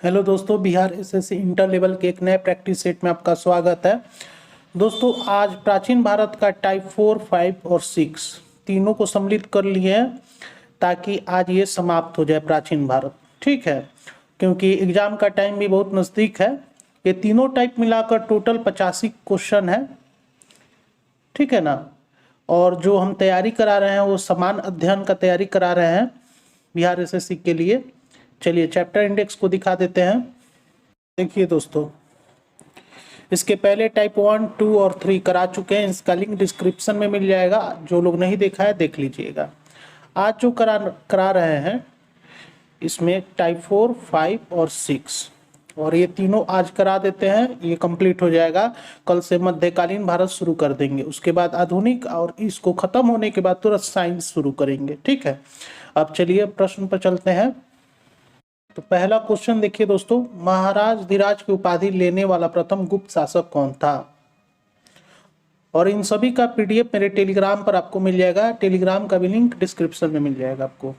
Hello दोस्तों, Bihar SSC inter level के एक नए प्रैक्टिस सेट में आपका स्वागत है। दोस्तों, आज प्राचीन भारत का टाइप 4, 5 और 6 तीनों को सम्मिलित कर लिए हैं ताकि आज ये समाप्त हो जाए प्राचीन भारत। ठीक है, क्योंकि एग्जाम का टाइम भी बहुत नज़दीक है। ये तीनों टाइप मिलाकर टोटल 85 क्वेश्चन है। ठीक है ना। और जो हम तैयारी करा रहे हैं वो समान अध्ययन का तैयारी करा रहे हैं बिहार एसएससी के लिए। चलिए चैप्टर इंडेक्स को दिखा देते हैं। देखिए दोस्तों, इसके पहले टाइप 1, 2 और 3 करा चुके हैं। इसका लिंक डिस्क्रिप्शन में मिल जाएगा, जो लोग नहीं देखा है देख लीजिएगा। आज जो करा रहे हैं इसमें टाइप 4, 5 और 6 और ये तीनों आज करा देते हैं। ये कंप्लीट हो जाएगा। कल से मध्यकालीन भारत शुरू कर देंगे, उसके बाद आधुनिक, और इसको खत्म होने के बाद तुरंत साइंस शुरू करेंगे। ठीक है, अब चलिए प्रश्न पर चलते हैं। तो पहला क्वेश्चन देखिए दोस्तों, महाराज धीराज की उपाधि लेने वाला प्रथम गुप्त शासक कौन था? और इन सभी का पीडीएफ मेरे टेलीग्राम पर आपको मिल जाएगा। टेलीग्राम का भी लिंक डिस्क्रिप्शन में मिल जाएगा आपको।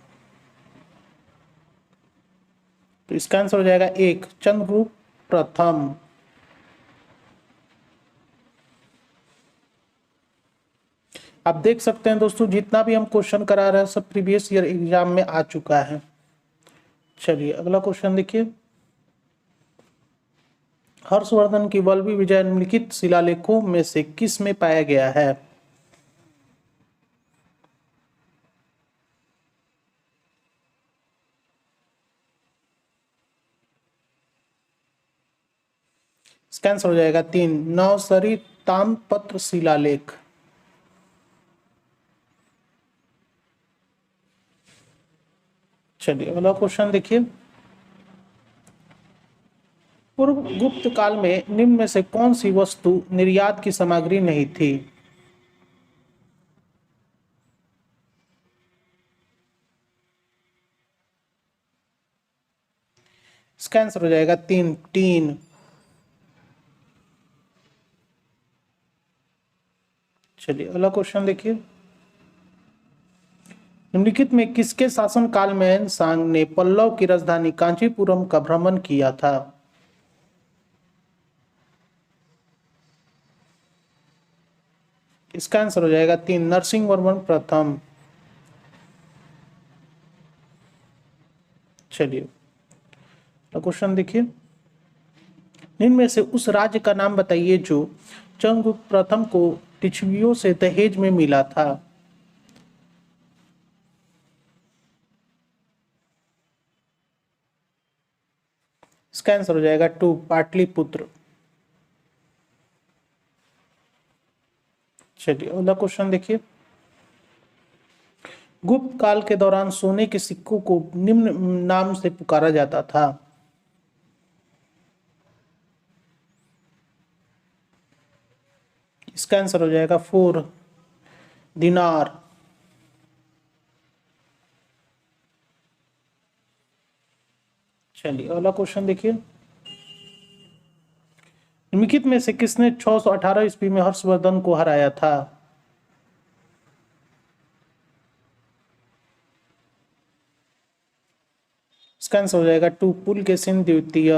तो इसका आंसर हो जाएगा 1, चंद्रगुप्त प्रथम। आप देख सकते हैं दोस्तों, जितना भी हम क्वेश्चन करा रहे हैं सब प्रीवियस ईयर एग्जाम में आ चुका है। चलिए अगला क्वेश्चन देखिए। हर्षवर्धन की वल्लभी विजय निम्नलिखित शिलालेखों में से किस में पाया गया है? इसका आंसर हो जाएगा 3, नवसरी ताम्रपत्र शिलालेख। चलिए अगला क्वेश्चन देखिए। पूर्व गुप्त काल में निम्न में से कौन सी वस्तु निर्यात की सामग्री नहीं थी? इसका आंसर हो जाएगा 3, टीन। चलिए अगला क्वेश्चन देखिए। निम्नलिखित में किसके शासन काल में सांग ने पल्लव की राजधानी कांचीपुरम का भ्रमण किया था? इसका आंसर हो जाएगा 3, नरसिंह वर्मन प्रथम। चलिए क्वेश्चन देखिए। निम्न में से उस राज्य का नाम बताइए जो चंद्रगुप्त प्रथम को टिच्वियों से दहेज में मिला था। इसका आंसर हो जाएगा 2, पाटलिपुत्र। चलिए अगला क्वेश्चन देखिए। गुप्त काल के दौरान सोने के सिक्कों को निम्न नाम से पुकारा जाता था। इसका आंसर हो जाएगा 4, दिनार। चलिए अगला क्वेश्चन देखिए। निम्नलिखित में से किसने 618 ईस्वी में हर्षवर्धन को हराया था? इसका आंसर हो जाएगा 2, पुलकेशिन द्वितीय।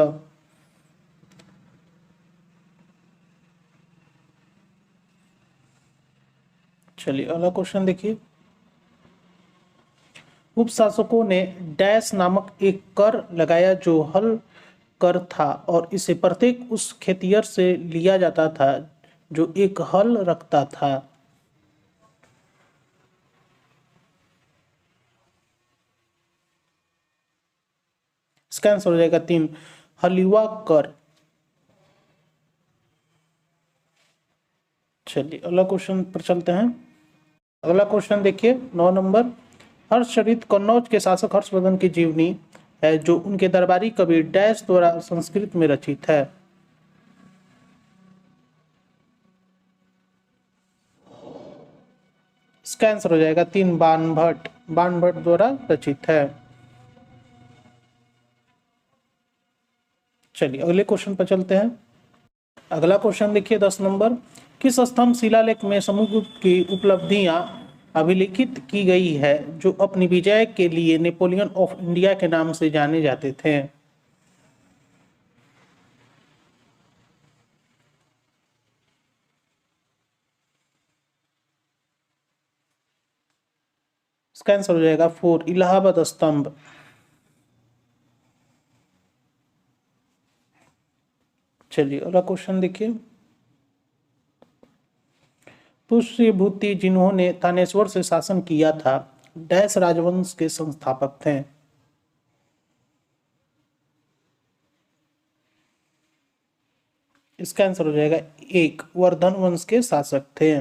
चलिए अगला क्वेश्चन देखिए। उपशासकों ने डैश नामक एक कर लगाया जो हल कर था, और इसे प्रत्येक उस खेतिहर से लिया जाता था जो एक हल रखता था। इसका आंसर हो जाएगा 3, हलिवा कर। चलिए अगला क्वेश्चन पर चलते हैं। अगला क्वेश्चन देखिए 9 नंबर। हर्षचरित कन्नौज के शासक हर्षवर्धन की जीवनी है जो उनके दरबारी कवि डैश द्वारा संस्कृत में रचित है। इसका आंसर हो जाएगा 3, बाणभट्ट। बाणभट्ट द्वारा रचित है। चलिए अगले क्वेश्चन पर चलते हैं। अगला क्वेश्चन देखिए 10 नंबर। किस स्तंभ शिलालेख में समुद्रगुप्त की उपलब्धियां अभिलिखित की गई है जो अपनी विजय के लिए नेपोलियन ऑफ इंडिया के नाम से जाने जाते थे? इसका आंसर हो जाएगा 4 इलाहाबाद स्तंभ। चलिए अगला क्वेश्चन देखिए। पुष्यभूति जिन्होंने थानेश्वर से शासन किया था, डैश राजवंश के संस्थापक थे। इसका आंसर हो जाएगा 1 वर्धन वंश के शासक थे।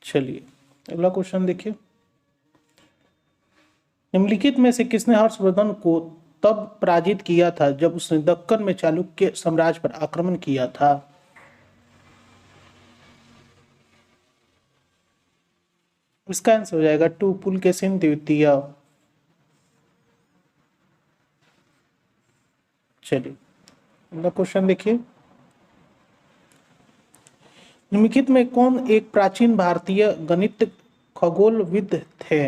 चलिए अगला क्वेश्चन देखिए। निम्नलिखित में से किसने हर्षवर्धन को तब पराजित किया था जब उसने दक्कन में चालुक्य साम्राज्य पर आक्रमण किया था? इसका आंसर हो जाएगा 2 पुलकेशिन द्वितीय। चलिए अगला क्वेश्चन देखिए। निम्नलिखित में कौन एक प्राचीन भारतीय गणित खगोलविद थे?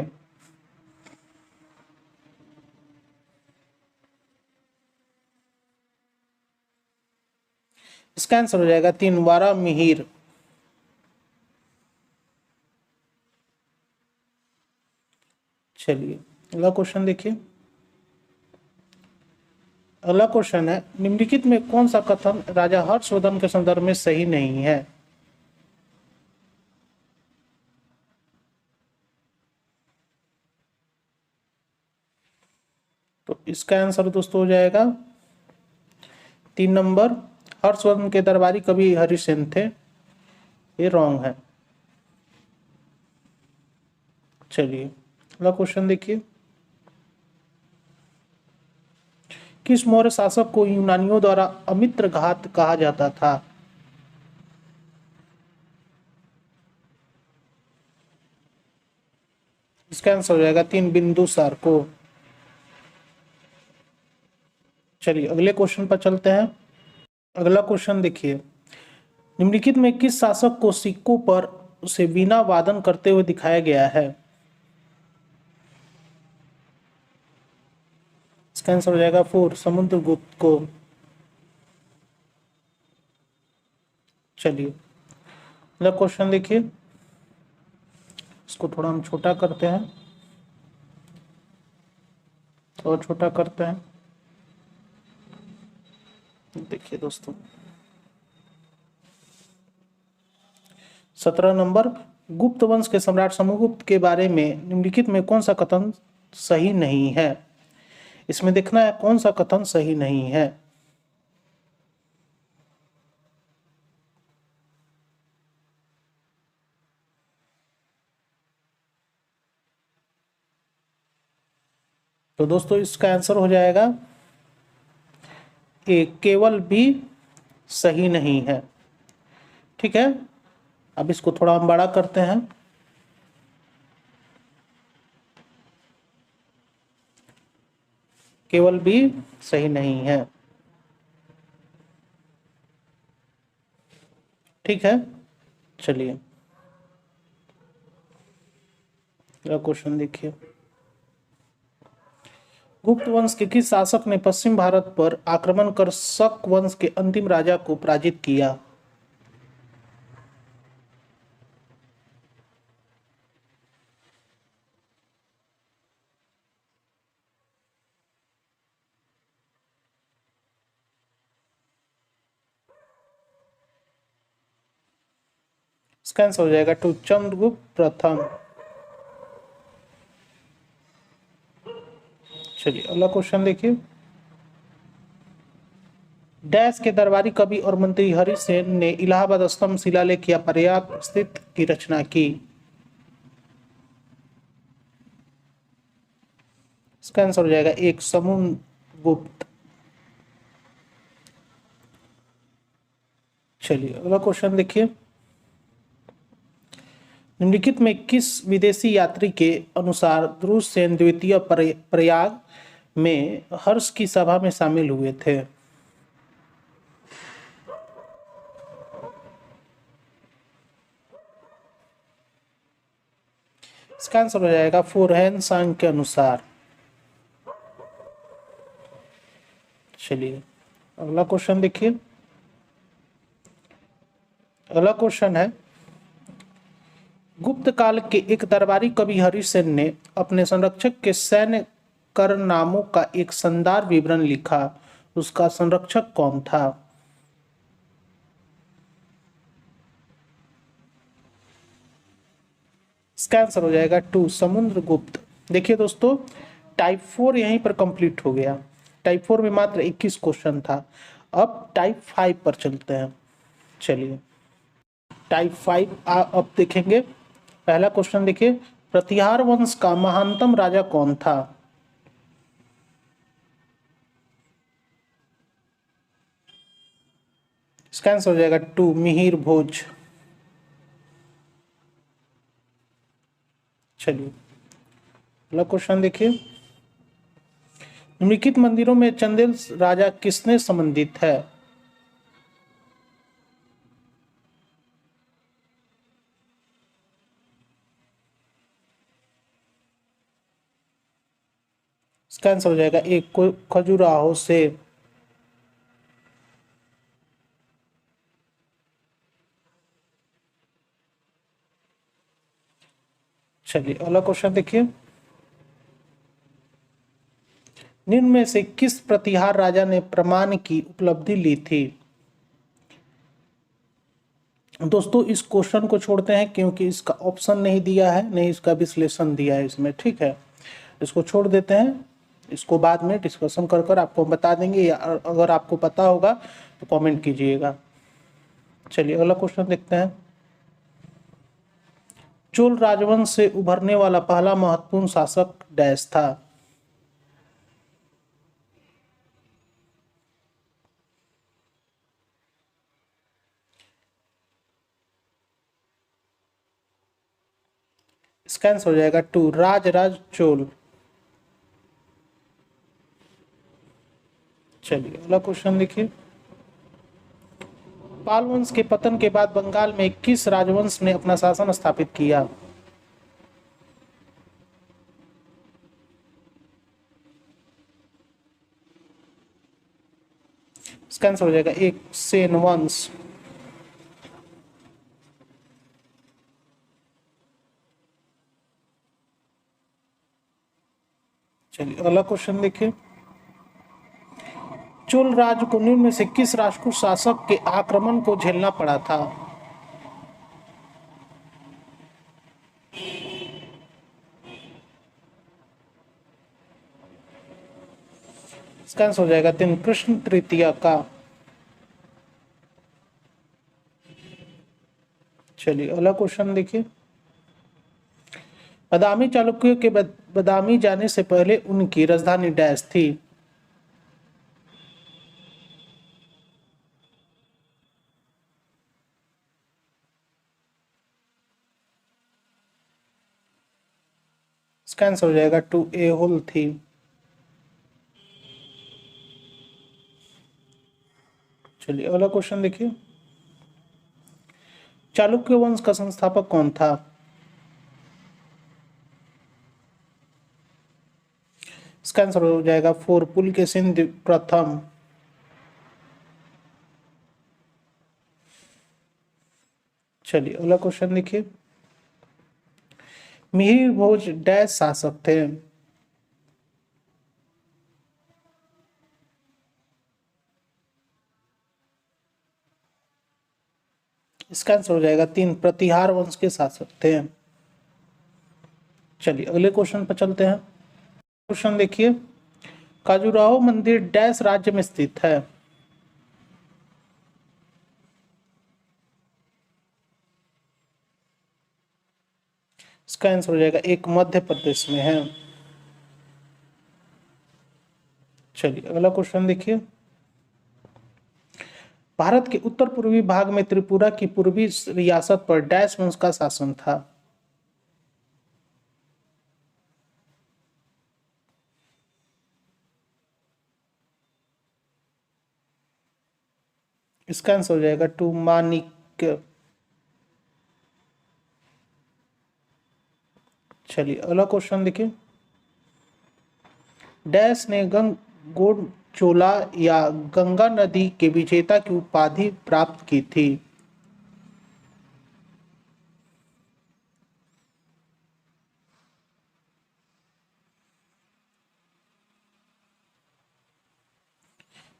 इसका आंसर हो जाएगा 3 वारामिहिर। चलिए अगला क्वेश्चन देखिए। अगला क्वेश्चन है, निम्नलिखित में कौन सा कथन राजा हर्षवर्धन के संदर्भ में सही नहीं है? तो इसका आंसर दोस्तों हो जाएगा 3 नंबर, हर्षवर्धन के दरबारी कवि हरिसेन थे। ये रॉन्ग है। चलिए अगला क्वेश्चन देखिए। किस मौर्य शासक को यूनानियों द्वारा अमित्र घात कहा जाता था? इसका आंसर हो जाएगा 3 बिंदुसार को। चलिए अगले क्वेश्चन पर चलते हैं। अगला क्वेश्चन देखिए। निम्नलिखित में किस शासक को सिक्कों पर उसे वीणा वादन करते हुए दिखाया गया है? इसका आंसर हो जाएगा 4 समुद्रगुप्त को। चलिए अगला क्वेश्चन देखिए। इसको थोड़ा हम छोटा करते हैं, और छोटा करते हैं। देखिए दोस्तों 17 नंबर, गुप्त वंश के सम्राट समुद्रगुप्त के बारे में निम्नलिखित में कौन सा कथन सही नहीं है? इसमें देखना है कौन सा कथन सही नहीं है। तो दोस्तों इसका आंसर हो जाएगा केवल बी सही नहीं है। ठीक है, अब इसको थोड़ा हम बड़ा करते हैं। केवल बी सही नहीं है। ठीक है, चलिए अगला क्वेश्चन देखिए। गुप्त वंश के किस शासक ने पश्चिम भारत पर आक्रमण कर शक वंश के अंतिम राजा को पराजित किया? इसका आंसर हो जाएगा 2 चंद्रगुप्त प्रथम। चलिए अगला क्वेश्चन देखिए। डैश के दरबारी कवि और मंत्री हरिसेन ने इलाहाबाद स्तंभ शिलालेख या प्रयाग स्थित की रचना की? इसका आंसर हो जाएगा 1 समुद्रगुप्त। चलिए अगला क्वेश्चन देखिए। निम्नलिखित में किस विदेशी यात्री के अनुसार ध्रुवसेन द्वितीय प्रयाग में हर्ष की सभा में शामिल हुए थे? इसका आंसर हो जाएगा फुरहैन सांग के अनुसार। चलिए अगला क्वेश्चन देखिए। अगला क्वेश्चन है, गुप्त काल के एक दरबारी कवि हरिसेन ने अपने संरक्षक के सैन्य करनामों का एक शानदार विवरण लिखा। उसका संरक्षक कौन था? इसका आंसर हो जाएगा 2 समुद्रगुप्त। देखिए दोस्तों, टाइप 4 यहीं पर कंप्लीट हो गया। टाइप 4 में मात्र 21 क्वेश्चन था। अब टाइप 5 पर चलते हैं। चलिए टाइप 5 अब देखेंगे। पहला क्वेश्चन देखिए, प्रतिहार वंश का महानतम राजा कौन था? इसका आंसर हो जाएगा 2 मिहिर भोज। चलिए अगला क्वेश्चन देखिए, निम्नलिखित मंदिरों में चंदेल राजा किसने संबंधित है? इसका आंसर हो जाएगा एक खजुराहो से। चलिए अगला क्वेश्चन देखिए, निम्न में से किस प्रतिहार राजा ने प्रमाण की उपलब्धि ली थी? दोस्तों इस क्वेश्चन को छोड़ते हैं क्योंकि इसका ऑप्शन नहीं दिया है, नहीं इसका विश्लेषण दिया है इसमें, ठीक है। इसको छोड़ देते हैं, इसको बाद में डिस्कशन कर कर आपको बता देंगे, या अगर आपको पता होगा तो कमेंट कीजिएगा। चलिए अगला क्वेश्चन देखते हैं, चोल राजवंश से उभरने वाला पहला महत्वपूर्ण शासक डैश था? इसका आंसर हो जाएगा 2 राजराज चोल। चलिए अगला क्वेश्चन देखिए, पाल वंश के पतन के बाद बंगाल में किस राजवंश ने अपना शासन स्थापित किया? इसका आंसर हो जाएगा एक सेन वंश। चलिए अगला क्वेश्चन देखिए, चोल राज को निम्न में से किस राष्ट्रकूट शासक के आक्रमण को झेलना पड़ा था? इसका आंसर हो जाएगा 3 कृष्ण तृतीया का। चलिए अगला क्वेश्चन देखिए, बादामी चालुक्यों के बादामी जाने से पहले उनकी राजधानी डैश थी? इसका आंसर हो जाएगा 2 एहोल थी। चलिए अगला क्वेश्चन देखिए, चालुक्य वंश का संस्थापक कौन था? इसका आंसर हो जाएगा 4 पुलकेशिन प्रथम। चलिए अगला क्वेश्चन देखिए, मिहिर भोज डैश शासक थे? इसका आंसर हो जाएगा 3 प्रतिहार वंश के शासक थे। चलिए अगले क्वेश्चन पर चलते हैं। क्वेश्चन देखिए, खजुराहो मंदिर डैश राज्य में स्थित है? इसका आंसर हो जाएगा एक मध्य प्रदेश में है। चलिए अगला क्वेश्चन देखिए, भारत के उत्तर पूर्वी भाग में त्रिपुरा की पूर्वी रियासत पर डैश वंश का शासन था? इसका आंसर हो जाएगा 2 माणिक्य। चलिए अगला क्वेश्चन देखिए, डैश ने गंगोचोला या गंगा नदी के विजेता की उपाधि प्राप्त की थी?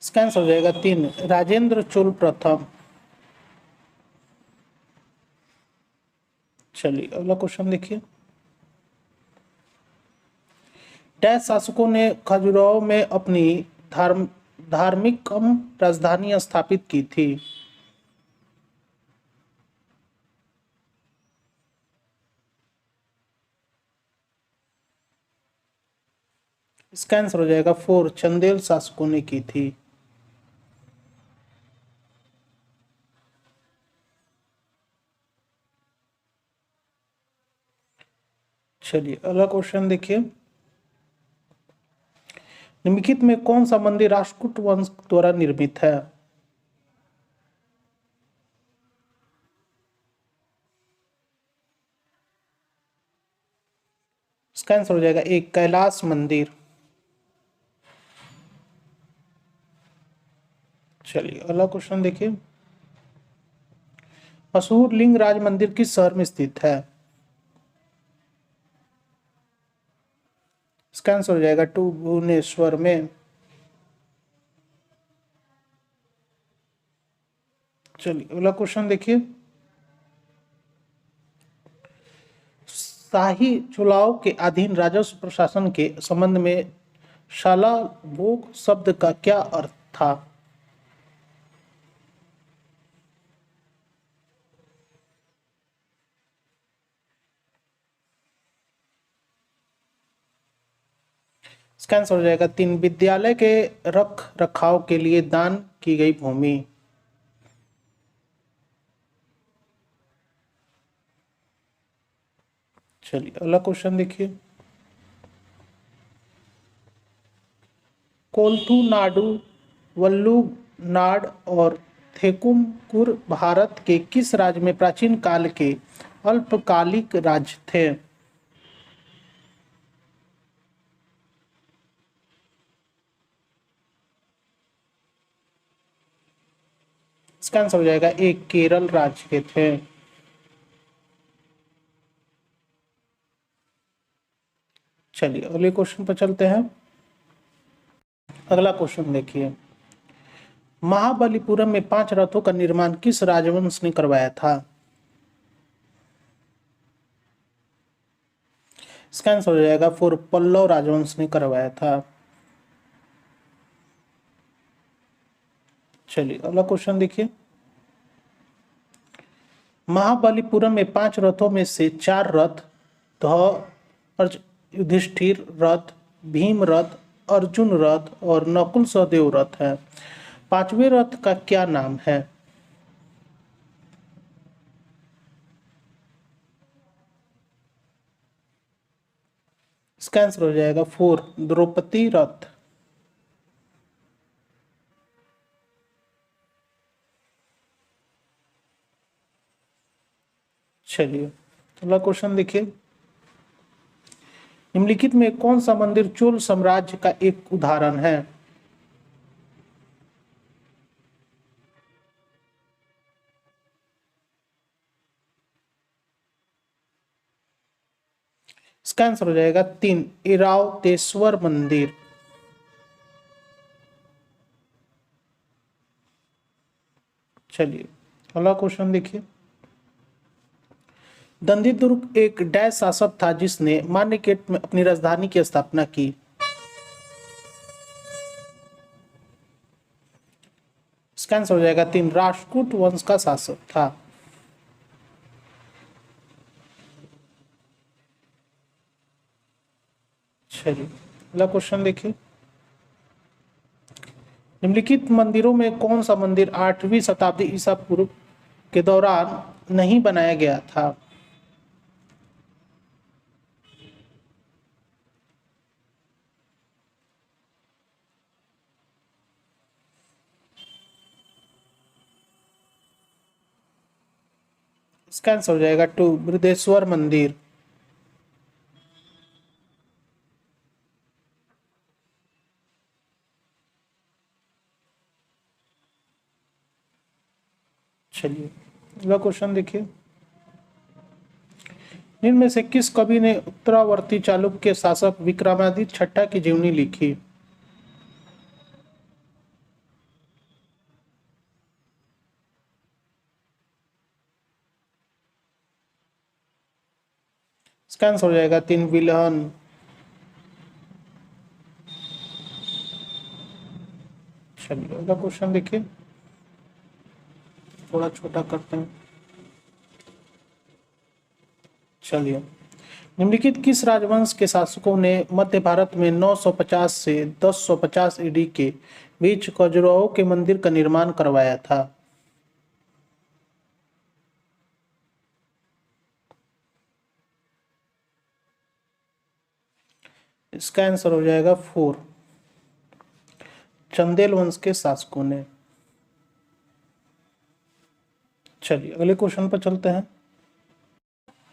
इसका आंसर हो जाएगा 3, राजेंद्र चोल प्रथम। चलिए अगला क्वेश्चन देखिए। डैश शासकों ने खजुराहो में अपनी धार्मिक राजधानी स्थापित की थी। इसका आंसर हो जाएगा 4, चंदेल शासकों ने की थी। चलिए अगला क्वेश्चन देखिए। निम्नलिखित में कौन सा मंदिर राष्ट्रकूट वंश द्वारा निर्मित है? इसका आंसर हो जाएगा 1, कैलाश मंदिर। चलिए अगला क्वेश्चन देखिए। मशहूर लिंगराज मंदिर किस शहर में स्थित है? इसका आंसर हो जाएगा 2, भुवनेश्वर में। चलिए अगला क्वेश्चन देखिए। शाही चुलाव के अधीन राजस्व प्रशासन के संबंध में शाला भोग शब्द का क्या अर्थ था? इसका आंसर हो जाएगा 3, विद्यालय के रख रखाव के लिए दान की गई भूमि। चलिए अगला क्वेश्चन देखिए। कोलथू नाडु, वल्लुनाड और थेकुमकुर भारत के किस राज्य में प्राचीन काल के अल्पकालिक राज्य थे? इसका आंसर हो जाएगा 1, केरल राज्य के थे। चलिए अगले क्वेश्चन पर चलते हैं। अगला क्वेश्चन देखिए। महाबलीपुरम में 5 रथों का निर्माण किस राजवंश ने करवाया था? इसका आंसर हो जाएगा 4, पल्लव राजवंश ने करवाया था। चलिए अगला क्वेश्चन देखिए। महाबलीपुरम में 5 रथों में से 4 रथ ध्वज, युधिष्ठिर रथ, भीम रथ, अर्जुन रथ और नकुल सहदेव रथ है। 5वें रथ का क्या नाम है? इसका आंसर हो जाएगा 4, द्रौपदी रथ। चलिए अगला क्वेश्चन देखिए। निम्नलिखित में कौन सा मंदिर चोल साम्राज्य का एक उदाहरण है? इसका आंसर हो जाएगा 3, इरावतेश्वर मंदिर। चलिए अगला क्वेश्चन देखिए। दंडीदुर्ग एक डैश शासक था जिसने मान्यकेट में अपनी राजधानी की स्थापना की। इसका आंसर हो जाएगा 3, राष्ट्रकूट वंश का शासक था। चलिए अगला क्वेश्चन देखिए। निम्नलिखित मंदिरों में कौन सा मंदिर 8वीं शताब्दी ईसा पूर्व के दौरान नहीं बनाया गया था? इसका आंसर हो जाएगा 2, बृहदेश्वर मंदिर। चलिए अगला क्वेश्चन देखिए। निम्न में से किस कवि ने उत्तरावर्ती चालुक्य शासक विक्रमादित्य छठा की जीवनी लिखी? इसका आंसर हो जाएगा 3 विल्हन। चलिए अगला क्वेश्चन देखिए, थोड़ा छोटा करते हैं। चलिए, निम्नलिखित किस राजवंश के शासकों ने मध्य भारत में 950 से 1050 ईडी के बीच खजुराहो के मंदिर का निर्माण करवाया था? इसका आंसर हो जाएगा 4, चंदेल वंश के शासकों ने। चलिए अगले क्वेश्चन पर चलते हैं।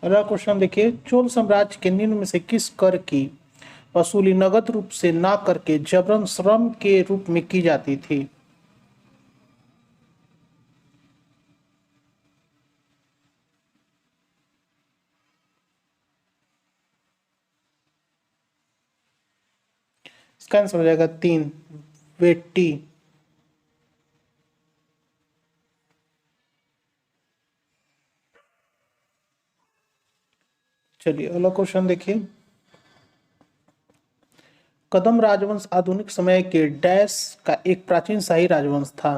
अगला क्वेश्चन देखिए, चोल साम्राज्य के निम्न में से किस कर की वसूली नगद रूप से ना करके जबरन श्रम के रूप में की जाती थी? इसका आंसर हो जाएगा 3, वेट्टी। चलिए अगला क्वेश्चन देखिए, कदम राजवंश आधुनिक समय के डैश का एक प्राचीन शाही राजवंश था।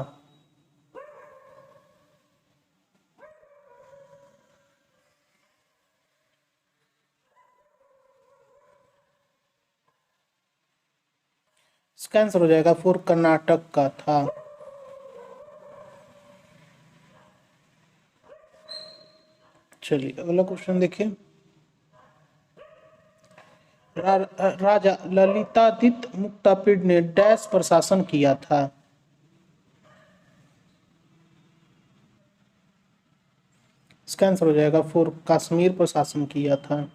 इसका आंसर हो जाएगा 4, कर्नाटक का था। चलिए अगला क्वेश्चन देखिए, राजा ललितादित्य मुक्तापीड़ ने डैश पर शासन किया था? इसका आंसर हो जाएगा 4, कश्मीर पर शासन किया था।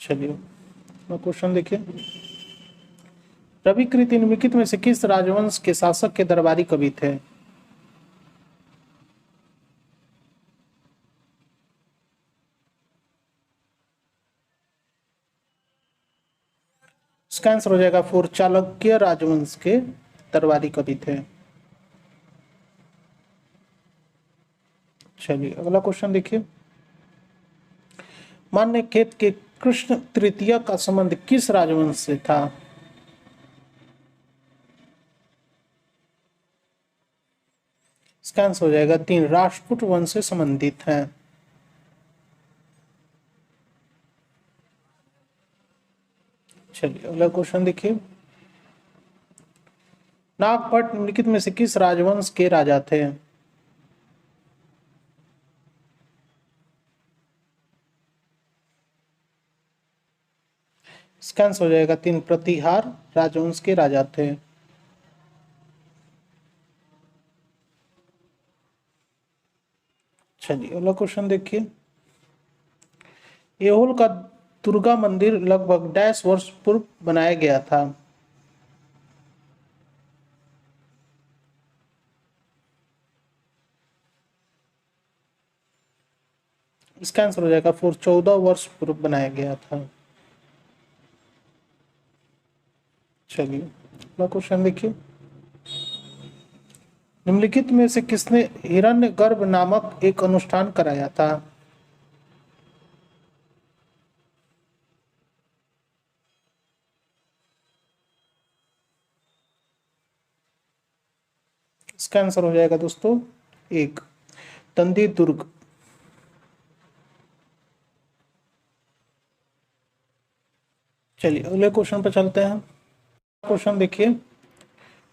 चलिए क्वेश्चन देखिए, रविकृत निम्नलिखित में से किस राजवंश के शासक के दरबारी कवि थे? इसका आंसर हो जाएगा 4, चालुक्य राजवंश के दरबारी कवि थे। चलिए अगला क्वेश्चन देखिए, मान्य खेत के कृष्ण तृतीय का संबंध किस राजवंश से था? इसका आंसर हो जाएगा 3, राष्ट्रकूट वंश से संबंधित है। चलिए अगला क्वेश्चन देखिए, नागपट निम्नलिखित में से किस राजवंश के राजा थे? इसका आंसर हो जाएगा 3, प्रतिहार राजवंश के राजा थे। चलिए अगला क्वेश्चन देखिए, एहोल का दुर्गा मंदिर लगभग डैश वर्ष पूर्व बनाया गया था? इसका आंसर हो जाएगा 4, 14 वर्ष पूर्व बनाया गया था। चलिए अगला क्वेश्चन देखिए, निम्नलिखित में से किसने हिरण्यगर्भ नामक एक अनुष्ठान कराया था? इसका आंसर हो जाएगा दोस्तों 1, तंदी दुर्ग। चलिए अगले क्वेश्चन पर चलते हैं। क्वेश्चन देखिए,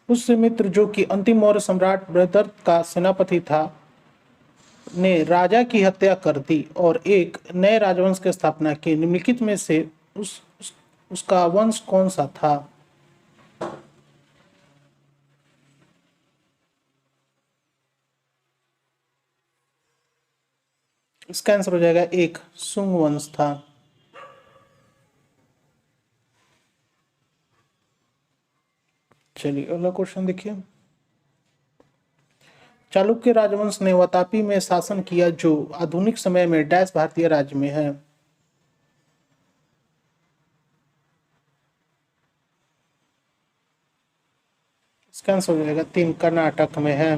पुष्यमित्र जो कि अंतिम मौर्य सम्राट बृहद्रथ का सेनापति था ने राजा की हत्या कर दी और एक नए राजवंश की स्थापना की। निम्नलिखित में से उसका वंश कौन सा था? इसका आंसर हो जाएगा 1, सुंग वंश था। चलिए अगला क्वेश्चन देखिए, चालुक्य राजवंश ने वातापी में शासन किया जो आधुनिक समय में डैश भारतीय राज्य में है? इसका आंसर हो जाएगा 3, कर्नाटक में है।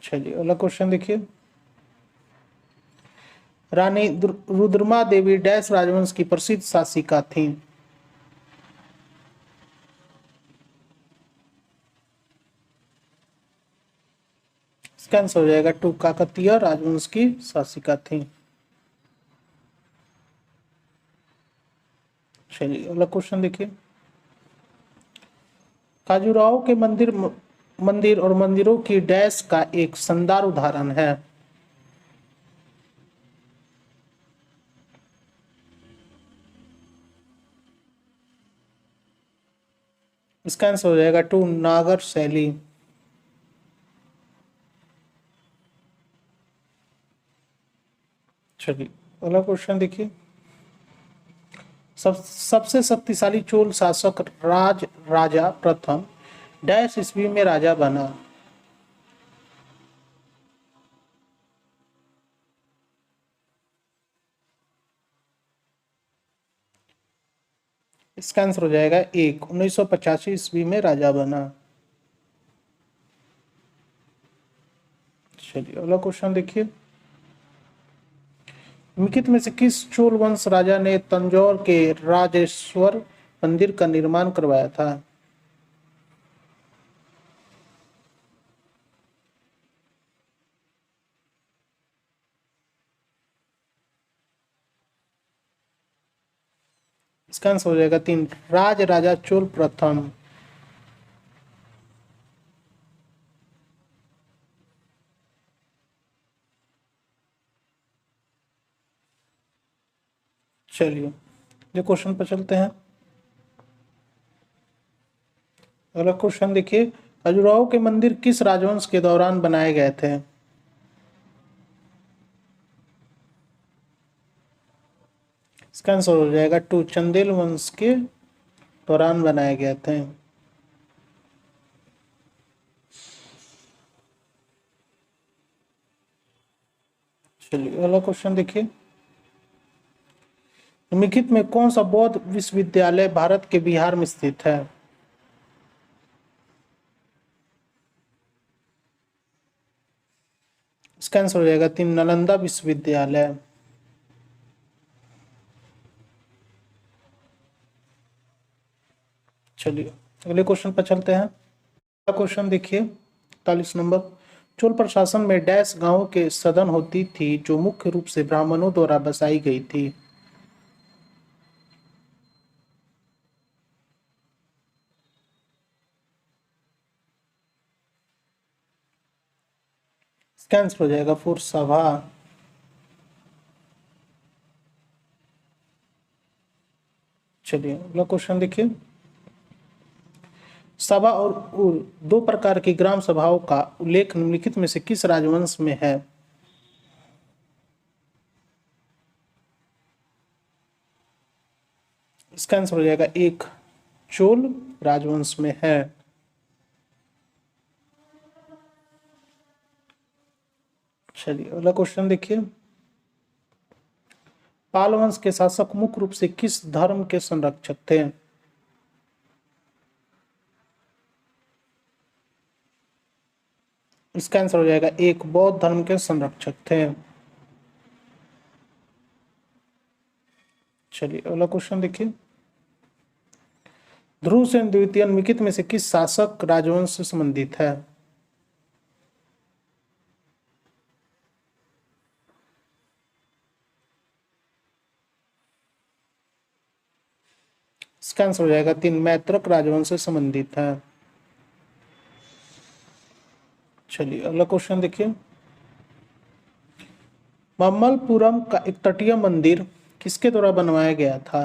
चलिए अगला क्वेश्चन देखिए। रानी रुद्रमा देवी डैश राजवंश की प्रसिद्ध शासिका थी। इसका आंसर हो जाएगा टू, काकतीय राजवंश की शासिका थी। चलिए अगला क्वेश्चन देखिए। खजुराहो के मंदिर और मंदिरों की डैश का एक शानदार उदाहरण है। इसका आंसर हो जाएगा टू, नागर शैली। चलिए अगला क्वेश्चन देखिए। सबसे शक्तिशाली चोल शासक राजा प्रथम डैश ईस्वी में राजा बना। इसका आंसर हो जाएगा एक, 1985 ईस्वी में राजा बना। चलिए अगला क्वेश्चन देखिए। निम्नलिखित में से किस चोल वंश राजा ने तंजौर के राजेश्वर मंदिर का निर्माण करवाया था। इसका आंसर हो जाएगा तीन, राजा चोल प्रथम। चलिए ये क्वेश्चन पर चलते हैं। अगला क्वेश्चन देखिए। खजुराहो के मंदिर किस राजवंश के दौरान बनाए गए थे। इसका आंसर हो जाएगा टू, चंदेल वंश के दौरान बनाए गए थे। चलिए अगला क्वेश्चन देखिए। निम्नलिखित में कौन सा बौद्ध विश्वविद्यालय भारत के बिहार में स्थित है। इसका आंसर हो जाएगा तीन, नालंदा विश्वविद्यालय। चलिए अगले क्वेश्चन पर चलते हैं। अगला क्वेश्चन देखिए 41 नंबर। चोल प्रशासन में डैश गांवों के सदन होती थी जो मुख्य रूप से ब्राह्मणों द्वारा बसाई गई थी। इसका आंसर हो जाएगा फोर, सभा। चलिए अगला क्वेश्चन देखिए। सभा और उर दो प्रकार की ग्राम सभाओं का उल्लेख निम्नलिखित में से किस राजवंश में है। इसका आंसर हो जाएगा एक, चोल राजवंश में है। चलिए अगला क्वेश्चन देखिए। पाल वंश के शासक मुख्य रूप से किस धर्म के संरक्षक थे। इसका आंसर हो जाएगा एक, बौद्ध धर्म के संरक्षक थे। चलिए अगला क्वेश्चन देखिए। ध्रुवसेन द्वितीय निम्नलिखित में से किस शासक राजवंश से संबंधित है। इसका आंसर हो जाएगा तीन, मैत्रक राजवंश से संबंधित है। चलिए अगला क्वेश्चन देखिए। ममल्लपुरम का एक तटीय मंदिर किसके द्वारा बनवाया गया था।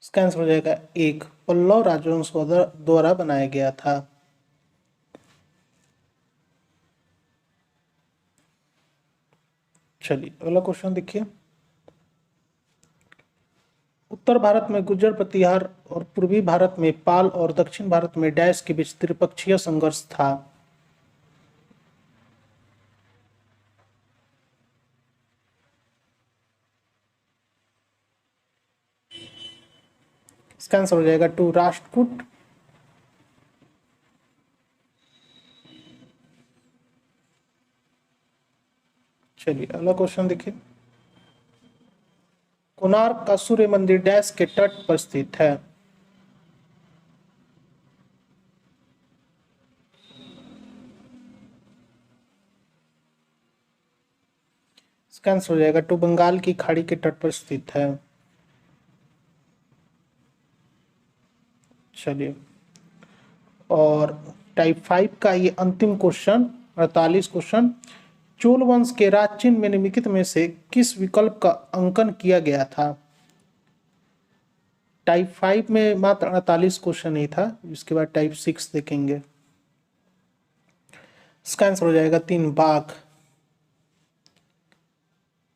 इसका आंसर हो जाएगा एक, पल्लव राजवंश द्वारा बनाया गया था। चलिए अगला क्वेश्चन देखिए। उत्तर भारत में गुर्जर प्रतिहार और पूर्वी भारत में पाल और दक्षिण भारत में डैश के बीच त्रिपक्षीय संघर्ष था। इसका आंसर हो जाएगा टू राष्ट्रकूट। चलिए अगला क्वेश्चन देखिए। कोणार्क का सूर्य मंदिर डैश के तट पर स्थित है। इसका आंसर हो जाएगा टू बंगाल की खाड़ी के तट पर स्थित है। चलिए और टाइप 5 का ये अंतिम क्वेश्चन 48 क्वेश्चन। चोल वंश के राज चिन्ह में निम्नलिखित में से किस विकल्प का अंकन किया गया था। टाइप 5 में मात्र 48 क्वेश्चन ही था, इसके बाद टाइप 6 देखेंगे। इसका आंसर हो जाएगा 3 बाघ।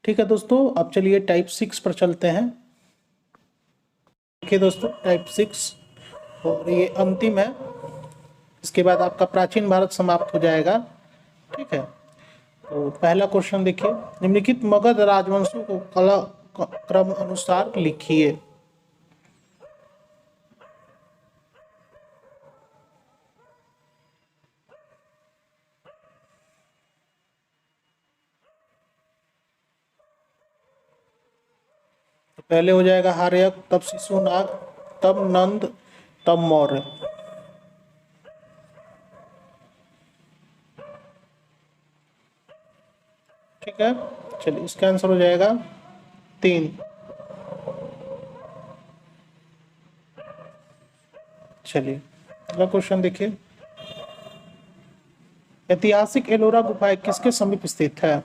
ठीक है दोस्तों, अब चलिए टाइप 6 पर चलते हैं। देखिए दोस्तों टाइप 6 और ये अंतिम है, इसके बाद आपका प्राचीन भारत समाप्त हो जाएगा। ठीक है, तो पहला क्वेश्चन देखिए। निम्नलिखित मगध राजवंशों को कला क्रम अनुसार लिखिए। तो पहले हो जाएगा हार्यक, तब शिशुनाग, तब नंद, तब मौर्य। ठीक है, चलिए इसका आंसर हो जाएगा 3। चलिए अगला क्वेश्चन देखिए। ऐतिहासिक एलोरा गुफाएं किसके समीप स्थित है।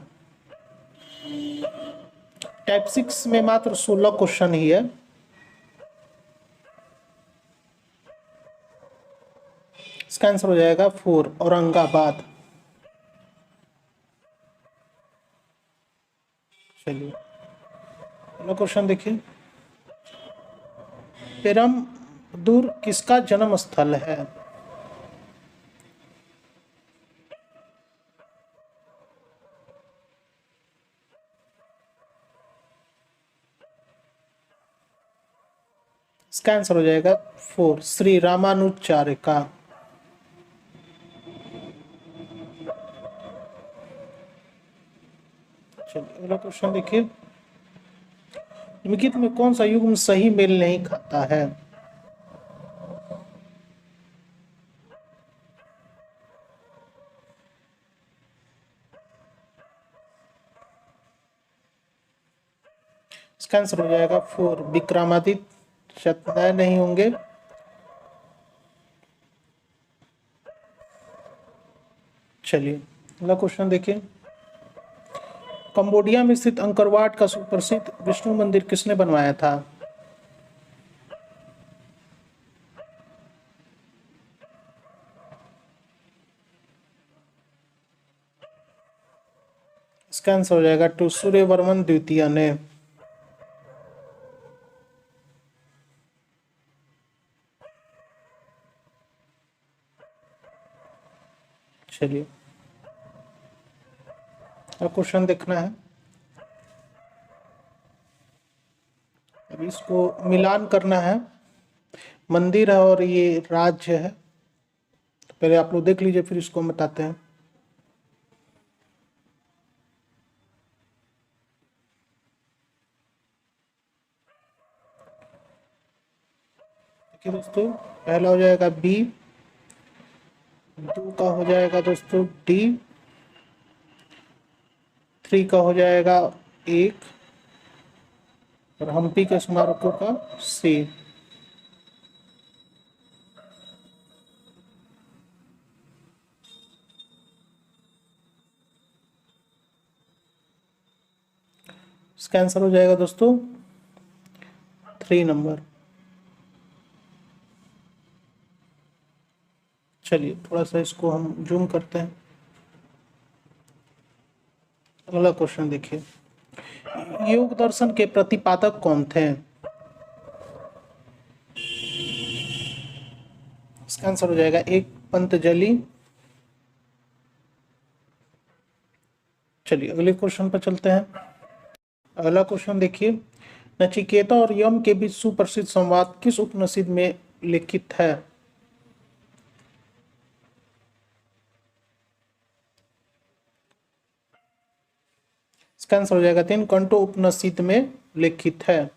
टाइप 6 में मात्र 16 क्वेश्चन ही है। इसका आंसर हो जाएगा 4 औरंगाबाद। चलिए अगला क्वेश्चन देखिए। पेरमदूर किसका जन्म स्थल है। इसका आंसर हो जाएगा 4 श्री रामानुजाचार्य का। चलिए अगला क्वेश्चन देखिए। निम्नलिखित में कौन सा युग्म सही मेल नहीं खाता है। इसका आंसर हो जाएगा 4 विक्रमादित्य शतनय नहीं होंगे। चलिए अगला क्वेश्चन देखिए। कंबोडिया में स्थित अंकोर वाट का सुप्रसिद्ध विष्णु मंदिर किसने बनवाया था। इसका आंसर हो जाएगा 2 सूर्यवर्मन द्वितीय ने। चलिए अब क्वेश्चन देखना है। अब इसको मिलान करना है। मंदिर है और ये राज्य है, तो पहले आप लोग देख लीजिए फिर इसको हम बताते हैं। देखिए दोस्तों, पहला हो जाएगा बी, 2 का हो जाएगा दोस्तों डी, 3 का हो जाएगा 1 और हम्पी के स्मारकों का सी। इसका आंसर हो जाएगा दोस्तों 3 नंबर। चलिए थोड़ा सा इसको हम जूम करते हैं। अगला क्वेश्चन देखिए। योग दर्शन के प्रतिपादक कौन थे। इसका आंसर हो जाएगा 1 पतंजलि। चलिए अगले क्वेश्चन पर चलते हैं। अगला क्वेश्चन देखिए। नचिकेता और यम के बीच सुप्रसिद्ध संवाद किस उपनिषद में लिखित है? इसका आंसर हो जाएगा 3, कंठो उपनिषद में लिखित है।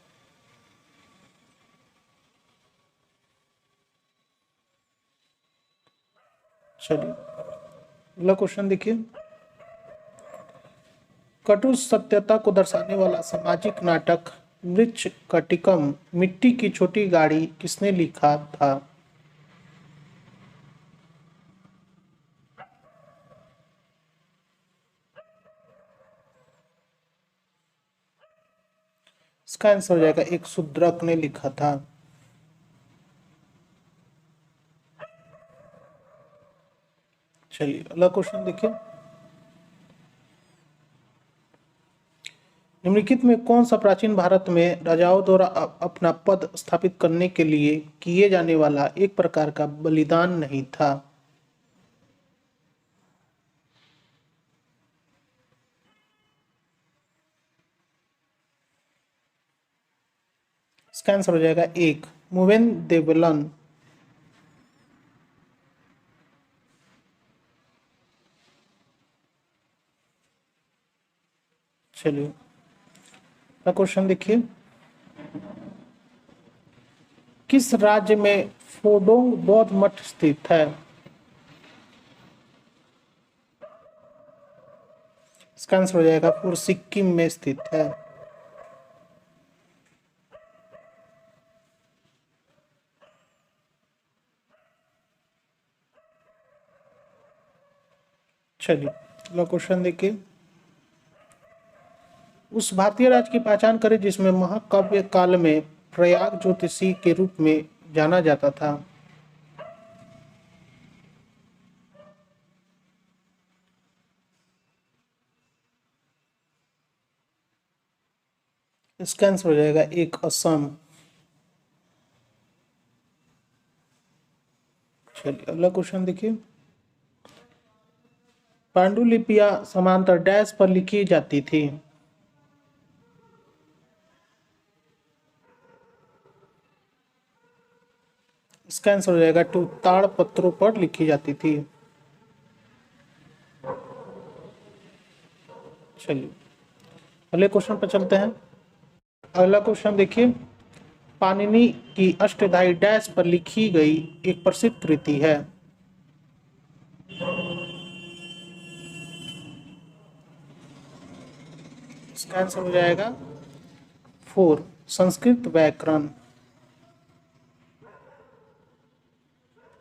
चलिए अगला क्वेश्चन देखिए। कटु सत्यता को दर्शाने वाला सामाजिक नाटक मृच्छकटिकम मिट्टी की छोटी गाड़ी किसने लिखा था? इसका आंसर हो जाएगा एक शूद्रक ने लिखा था। चलिए अगला क्वेश्चन देखिए। निम्नलिखित में कौन सा प्राचीन भारत में राजाओं द्वारा अपना पद स्थापित करने के लिए किए जाने वाला एक प्रकार का बलिदान नहीं था? इसका आंसर हो जाएगा 1, मुवेन देवलन। चलिए अगला क्वेश्चन देखिए। किस राज्य में फोडोंग बौद्ध मठ स्थित है? इसका आंसर हो जाएगा पूर्व सिक्किम में स्थित है। चलिए अगला क्वेश्चन देखिए। उस भारतीय राज्य की पहचान करें जिसमें महाकाव्य काल में प्रयाग ज्योतिषी के रूप में जाना जाता था। इसका आंसर हो जाएगा 1, असम। चलिए अगला क्वेश्चन देखिए। पांडुलिपियां समांतर डैश पर लिखी जाती थी। इसका आंसर हो जाएगा 2, ताड़ पत्रों पर लिखी जाती थी। चलिए अगले क्वेश्चन पर चलते हैं। अगला क्वेश्चन देखिए। पाणिनि की अष्टधाई डैश पर लिखी गई एक प्रसिद्ध कृति है। इसका आंसर हो जाएगा 4, संस्कृत व्याकरण।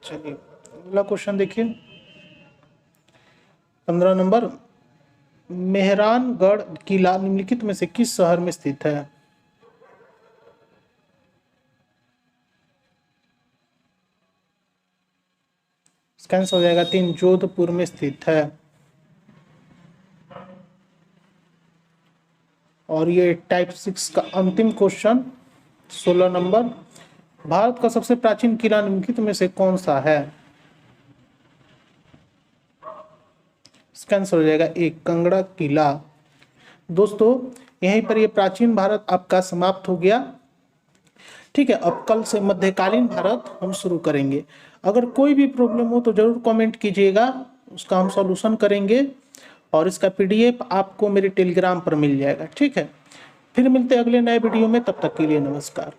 चलिए अगला क्वेश्चन देखिए। 15 नंबर। मेहरानगढ़ किला निम्नलिखित में से किस शहर में स्थित है? इसका आंसर हो जाएगा 3, जोधपुर में स्थित है। और ये टाइप 6 का अंतिम क्वेश्चन 16 नंबर। भारत का सबसे प्राचीन किला निम्नलिखित में से कौन सा है? इसका आंसर हो जाएगा 1, कंगड़ा किला। दोस्तों यहीं पर ये प्राचीन भारत आपका समाप्त हो गया। ठीक है, अब कल से मध्यकालीन भारत हम शुरू करेंगे। अगर कोई भी प्रॉब्लम हो तो जरूर कमेंट कीजिएगा, उसका हम सॉल्यूशन करेंगे और इसका पीडीएफ आपको मेरे टेलीग्राम पर मिल जाएगा। ठीक है, फिर मिलते हैं अगले नए वीडियो में, तब तक के लिए नमस्कार।